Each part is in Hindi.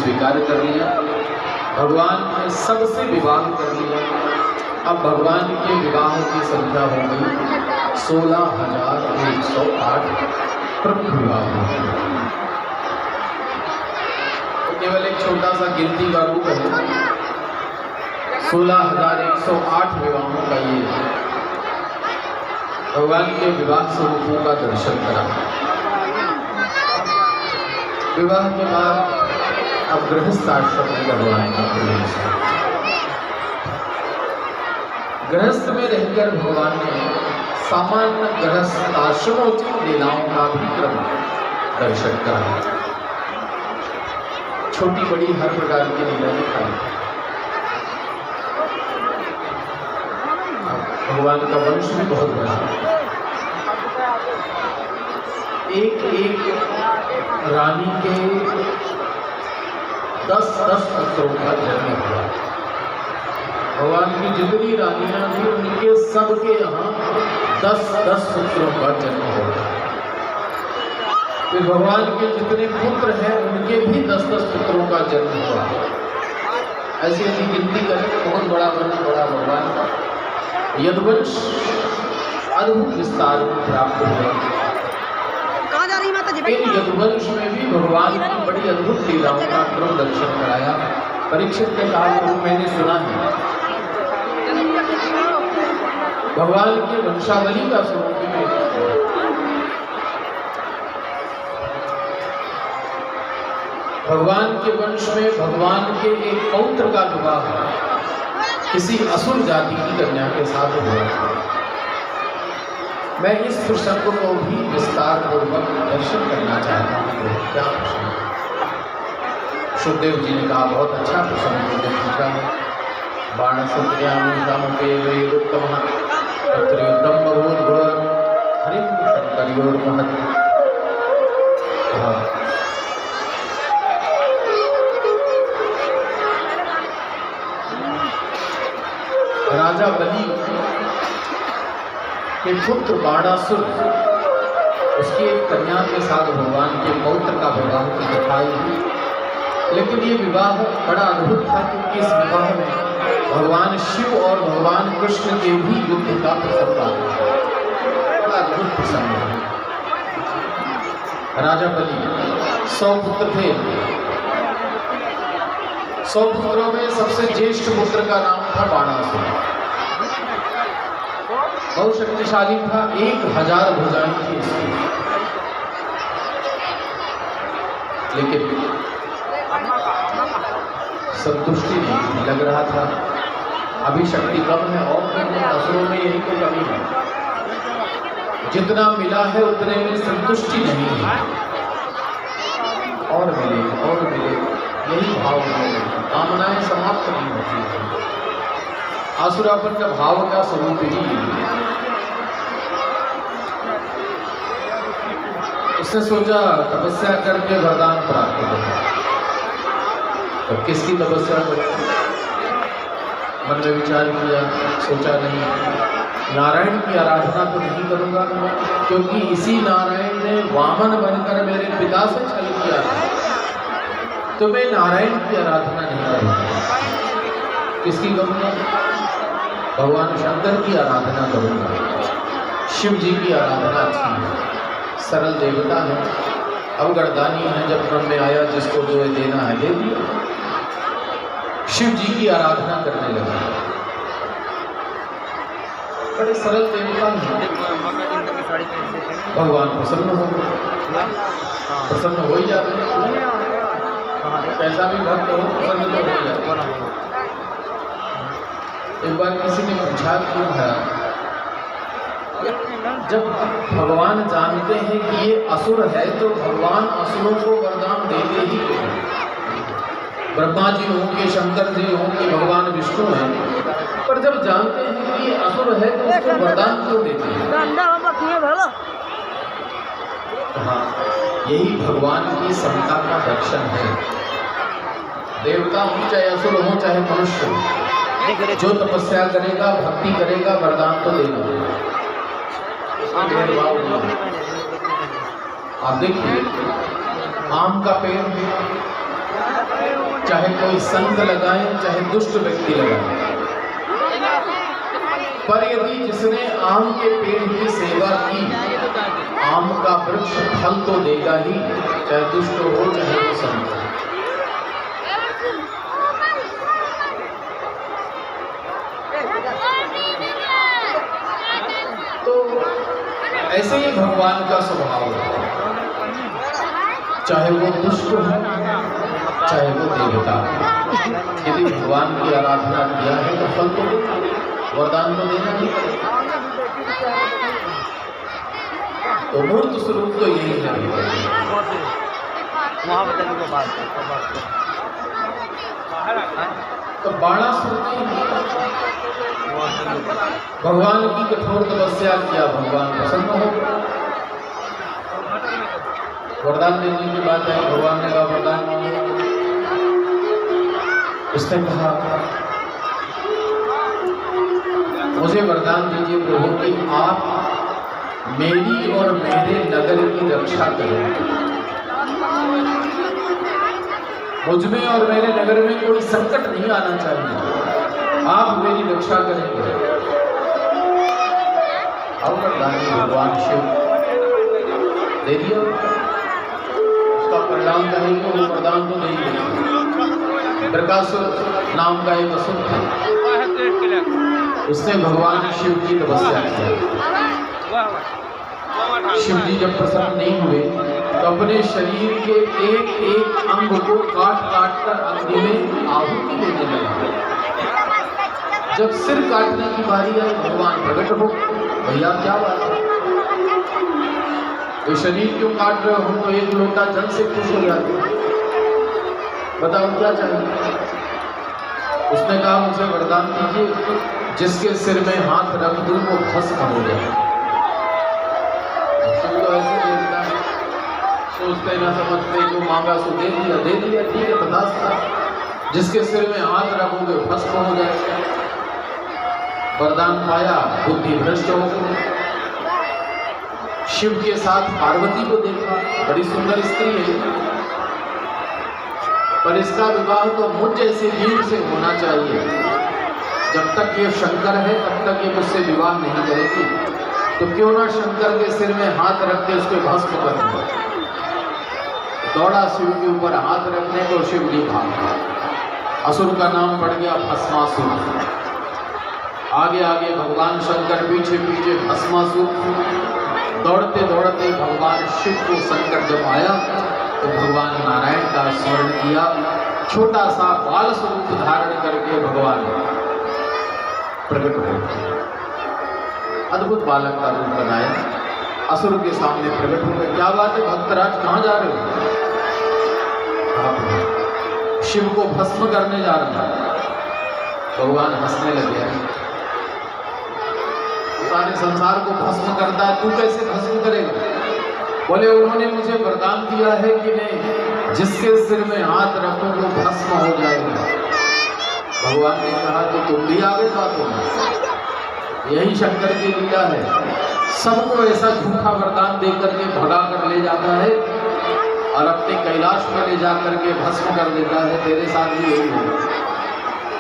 स्वीकार कर लिया, भगवान ने सबसे विवाह कर लिया। अब भगवान के विवाह की संख्या हो गई 16,108 प्रमुख विवाह हो गए। तो केवल एक छोटा सा गिनती का रूप है, 16,108 विवाहों का ये भगवान के विवाह स्वरूपों का दर्शन करा। विवाह के बाद अब गृहस्थ आश्रम में भगवान का प्रवेश है। गृहस्थ में रहकर भगवान ने सामान्य गृहस्थ आश्रमोचित लीलाओं का भी क्रम दर्शन करा। छोटी बड़ी हर प्रकार की लीला दिखाई। भगवान का वंश भी बहुत बड़ा, एक एक रानी के 10-10 पुत्रों का जन्म हुआ। भगवान की जितनी रानियां थी उनके सबके यहाँ 10-10 पुत्रों का जन्म होगा। फिर भगवान के जितने पुत्र हैं उनके भी 10-10 पुत्रों का जन्म हुआ। ऐसी ऐसी गिनती करें, बहुत बड़ा वंश, बड़ा भगवान का यदुवंश अद्भुत विस्तार प्राप्त हुआ। इन यदुवंश में भी भगवान की बड़ी अद्भुत लीलाओं का क्रम दर्शन कराया। परीक्षित के काल में मैंने सुना है भगवान के वंशावली का स्वरूप में भगवान के वंश में भगवान के एक पौत्र का विवाह किसी असुर जाति की कन्या के साथ हुआ। मैं इस प्रसंग को भी विस्तार पूर्वक दर्शन करना चाहता हूँ। क्या प्रसंग? सुखदेव जी ने कहा बहुत अच्छा प्रसंग मुझे पूछा है। बाणसुत्यामुत्तम तत्रोत्तम बभूव हरिं शंकर्योर्महत्। राजा बलि के पुत्र बाणासुर, उसकी एक कन्या के साथ भगवान के पौत्र का विवाह की कथा है। लेकिन ये विवाह बड़ा अद्भुत था क्योंकि इस विवाह में भगवान शिव और भगवान कृष्ण के भी युद्ध का प्रसंग आता है। बड़ा अद्भुत प्रसंग है। राजा बलि 100 पुत्र थे। 100 पुत्रों में सबसे ज्येष्ठ पुत्र का नाम था बाणासुर। बहुत शक्तिशाली था, 1000 भुजाएं थी इसकी। लेकिन संतुष्टि नहीं लग रहा था, अभी शक्ति कम है और असुरों में यही तो कमी है। जितना मिला है उतने में संतुष्टि नहीं है, और मिले यही भाव है। कामनाएं समाप्त नहीं होती है। आसुरापन का भाव का स्वरूप ही है। उसने सोचा तपस्या करके वरदान प्राप्त होगा। तो किसकी तपस्या करें? मन में विचार किया, सोचा नहीं नारायण की आराधना तो नहीं करूंगा, क्योंकि इसी नारायण ने वामन बनकर मेरे पिता से छल किया था, तो मैं नारायण की आराधना नहीं करूंगा। किसकी करूंगा? भगवान शंकर की आराधना करूंगा। शिव जी की आराधना अच्छी है, सरल देवता है, अवगढ़दानी है। जब क्रम में आया जिसको जो देना है दे दिया। शिव जी की आराधना करने लगा। बड़े सरल देवता हैं। भगवान प्रसन्न हो गए। प्रसन्न हो ही जाते हैं, कैसा भी भक्त हो प्रसन्न तो हो जाता है। एक बार किसी ने पूछा क्यों है, जब भगवान जानते हैं कि ये असुर है तो भगवान असुरों को वरदान देते ही क्यों? ब्रह्मा जी हों कि शंकर जी हों कि भगवान विष्णु हैं, पर जब जानते हैं कि ये असुर है तो उसको वरदान क्यों देते हैं? हाँ, यही भगवान की समता का दर्शन है। देवता हो चाहे असुर हो चाहे मनुष्य हो, जो तपस्या करेगा भक्ति करेगा वरदान तो देगा। आप देखिए आम का पेड़ चाहे कोई संत लगाए चाहे दुष्ट व्यक्ति लगाए, पर यदि जिसने आम के पेड़ की सेवा की, आम का वृक्ष फल तो देगा ही, चाहे दुष्ट हो चाहे वो संत हो। तो ऐसे ही भगवान का स्वभाव है, चाहे वो दुष्ट हो चाहे वो देवता। यदि भगवान की आराधना किया है तो फल तो देगा, वरदान तो देना ही पड़ेगा। तो मूर्त स्वरूप तो यही है। तो बाणासुर ने भगवान की कठोर तपस्या किया, भगवान प्रसन्न हो गए। वरदान देने की बात है, भगवान ने कहा वरदान मांगो। उसने कहा मुझे वरदान दीजिए प्रभु कि आप मेरी और मेरे नगर की रक्षा करें, मुझमें और मेरे नगर में कोई संकट नहीं आना चाहिए, आप मेरी रक्षा करेंगे। अब वरदान भगवान शिव दे दिया, उसका परिणाम कहेंगे वो वरदान तो नहीं देंगे। प्रकाशुर नाम का एक असुर था, उसने भगवान शिव की तपस्या किया। शिव जी जब प्रसन्न नहीं हुए तो अपने शरीर के एक एक अंग को काट काट कर अग्नि में आहुति देने लगा। जब सिर काटने की बारी आई, भगवान प्रकट हो, भैया क्या बात है, तो शरीर क्यों काट रहे हो, तो एक लोटा जल से खुश हो जाते, बताओ क्या चाहिए। उसने कहा मुझे वरदान दीजिए जिसके सिर में हाथ रख दूं वो भस्म हो जाए। तो ऐसे देखता है, सोचते ना समझते, जो मांगा सो दे दिया, ठीक है बता, जिसके सिर में हाथ रखोगे भस्म हो जाए। वरदान पाया, बुद्धि भ्रष्ट हो गई। शिव के साथ पार्वती को देखा, बड़ी सुंदर स्त्री है, पर इसका विवाह तो मुझ जैसे वीर से होना चाहिए। जब तक ये शंकर है तब तक ये मुझसे विवाह नहीं करेगी, तो क्यों ना शंकर के सिर में हाथ रख के उसको भस्म कर दूं। दौड़ा शिव के ऊपर हाथ रखने को, शिव जी भागा। असुर का नाम पड़ गया भस्मासुर। आगे आगे भगवान शंकर, पीछे पीछे भस्मासुर। दौड़ते दौड़ते भगवान शिव को संकट जब आया तो भगवान नारायण का स्मरण किया, छोटा सा बाल स्वरूप धारण करके भगवान प्रकट हो, अद्भुत बालक का रूप बनाया, असुर के सामने प्रकट हो गए। क्या बात है भक्तराज, कहाँ जा रहे हो? शिव को भस्म करने जा रहा था। भगवान हंसने लगे, सारे संसार को भस्म करता है, तू कैसे भस्म करेगा? बोले उन्होंने मुझे वरदान दिया है कि नहीं, जिसके सिर में हाथ रखो वो भस्म हो जाएगा। भगवान ने कहा तो तुम भी आगे बातों में, यही शंकर की लीला है, सबको ऐसा झूठा वरदान देकर के भगा कर ले जाता है और अपने कैलाश में ले जाकर के भस्म कर देता है। तेरे साथ भी यही होगा।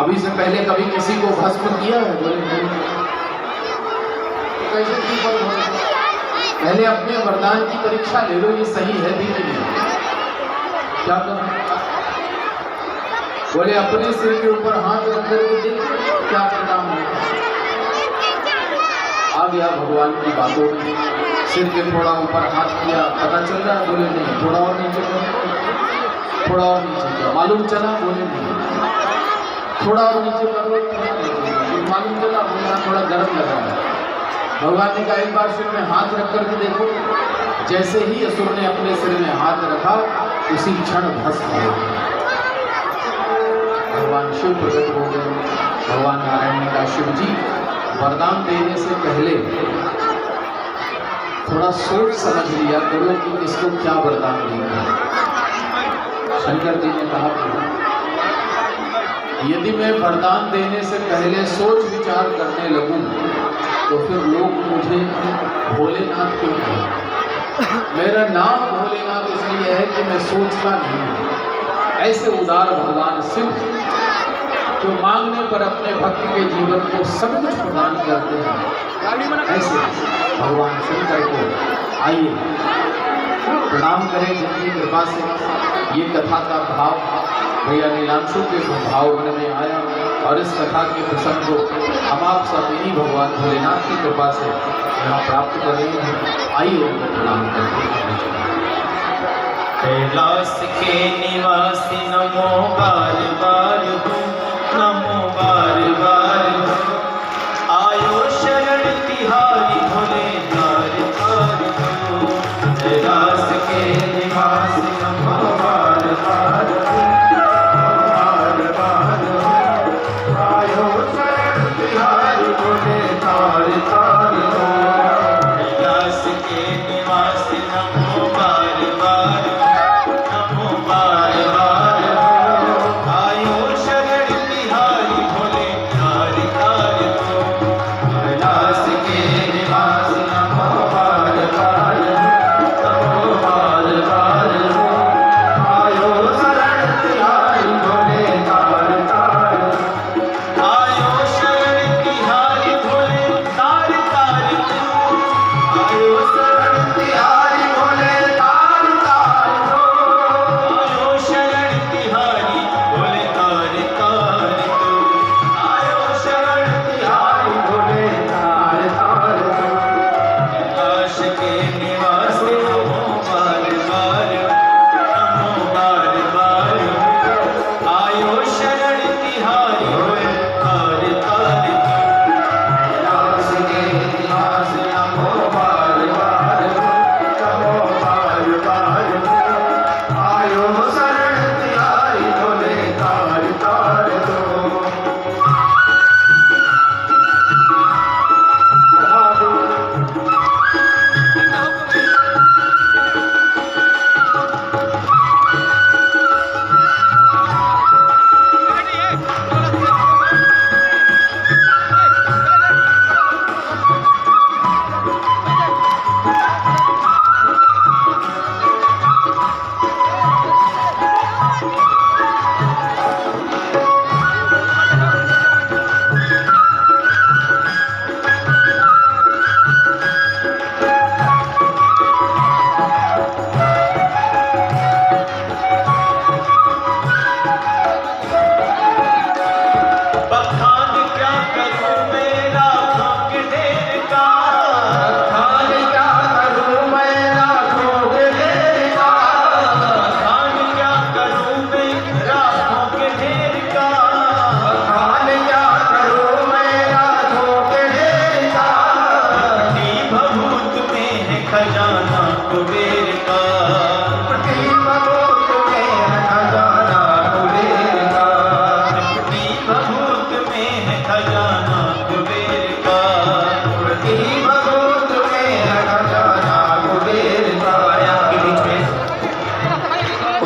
अभी से पहले कभी किसी को भस्म किया है? बोले नहीं। कैसे पहले अपने वरदान की परीक्षा ले लो, ये सही है भी कि नहीं। क्या करो? बोले अपने सिर के ऊपर हाथ रख करके देखो क्या परिणाम है। आ गया भगवान की बातों में, सिर के थोड़ा ऊपर हाथ किया, पता चल रहा है? बोले नहीं। थोड़ा और नीचे करो, थोड़ा और नीचे किया, मालूम चला? बोले नहीं। थोड़ा और नीचे करो, मालूम चला? बोले थोड़ा गर्म लगा है। भगवान ने कहा एक बार सिर में हाथ रख करके देखो। जैसे ही असुर ने अपने सिर में हाथ रखा उसी क्षण भस्म हो गया। भगवान शिव प्रकट हो गए। भगवान नारायण ने कहा शिव जी वरदान देने से पहले थोड़ा सोच समझ लिया करो कि इसको क्या वरदान देना है। शंकर जी ने कहा यदि मैं वरदान देने से पहले सोच विचार करने लगूं तो फिर लोग मुझे भोलेनाथ क्यों कहें? मेरा नाम भोलेनाथ इसलिए है कि मैं सोचता नहीं हूँ। ऐसे उदार भगवान शिव जो मांगने पर अपने भक्त के जीवन को सब कुछ प्रदान करते हैं, ऐसे भगवान शंकर को आइए प्रणाम करें जिनकी कृपा से ये कथा का भाव भैया नीलांशु के भाव मन में आया और इस कथा के प्रसंग को हम आप सब इन्हीं भगवान भोलेनाथ की कृपा से यहाँ प्राप्त कर रहे हैं। आइए उनको प्रणाम करते हैं। कैलाश के निवासी नमो बार बार हो, नमो बार बार हो, आयो शरण तिहारी भोले तार तार हो। कैलाश के निवासी नमो बार बार हो, बार बार हो, आयो शरण तिहारी भोले तार तार हो। कैलाश के निवासी नमो बार बार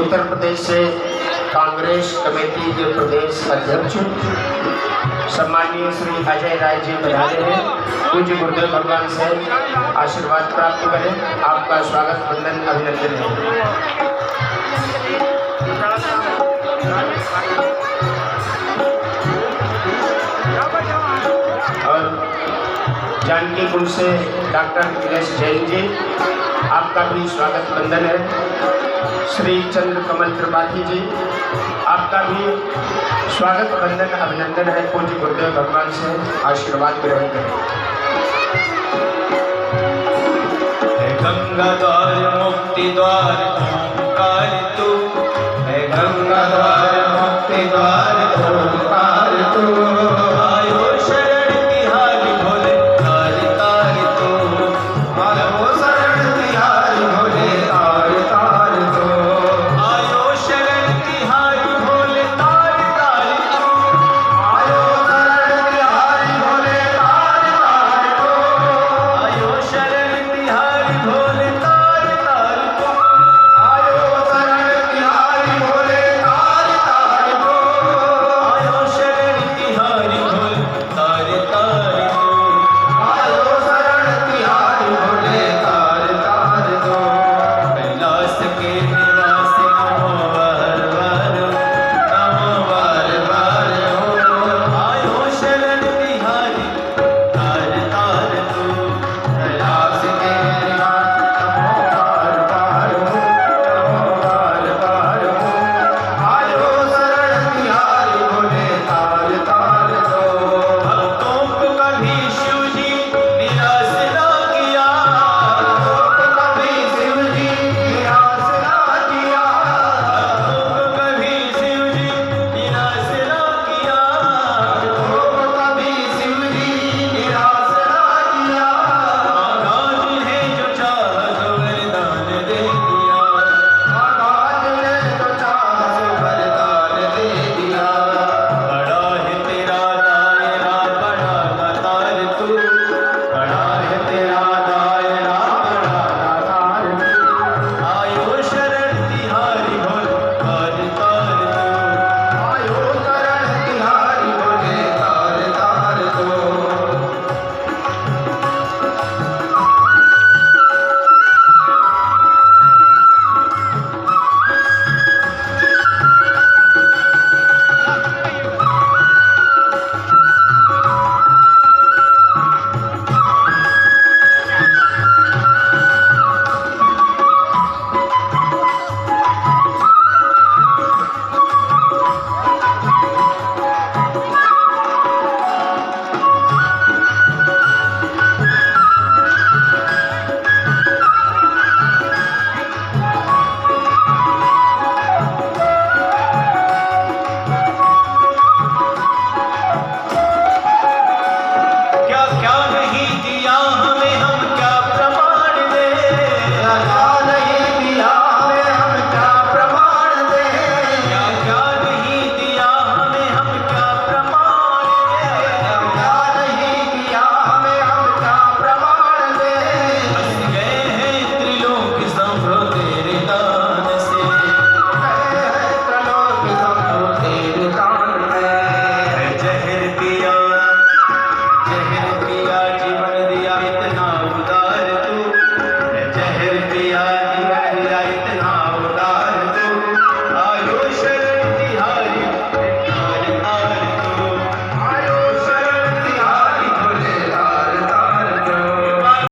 उत्तर प्रदेश से कांग्रेस कमेटी के प्रदेश अध्यक्ष सम्माननीय श्री अजय राय जी पधारे हैं। पूज्य गुरुदेव भगवान से आशीर्वाद प्राप्त करें। आपका स्वागत वंदन अभिनंदन है। और जानकी कुंज से डॉक्टर दिनेश जैन जी, आपका भी स्वागत वंदन है। श्री चंद्र कमल त्रिपाठी जी, आपका भी स्वागत वंदन अभिनंदन है। पूज्य गुरुदेव भगवान से आशीर्वाद ग्रहण करें। गंगा द्वार मुक्ति द्वार ओंकार तू है, गंगा द्वार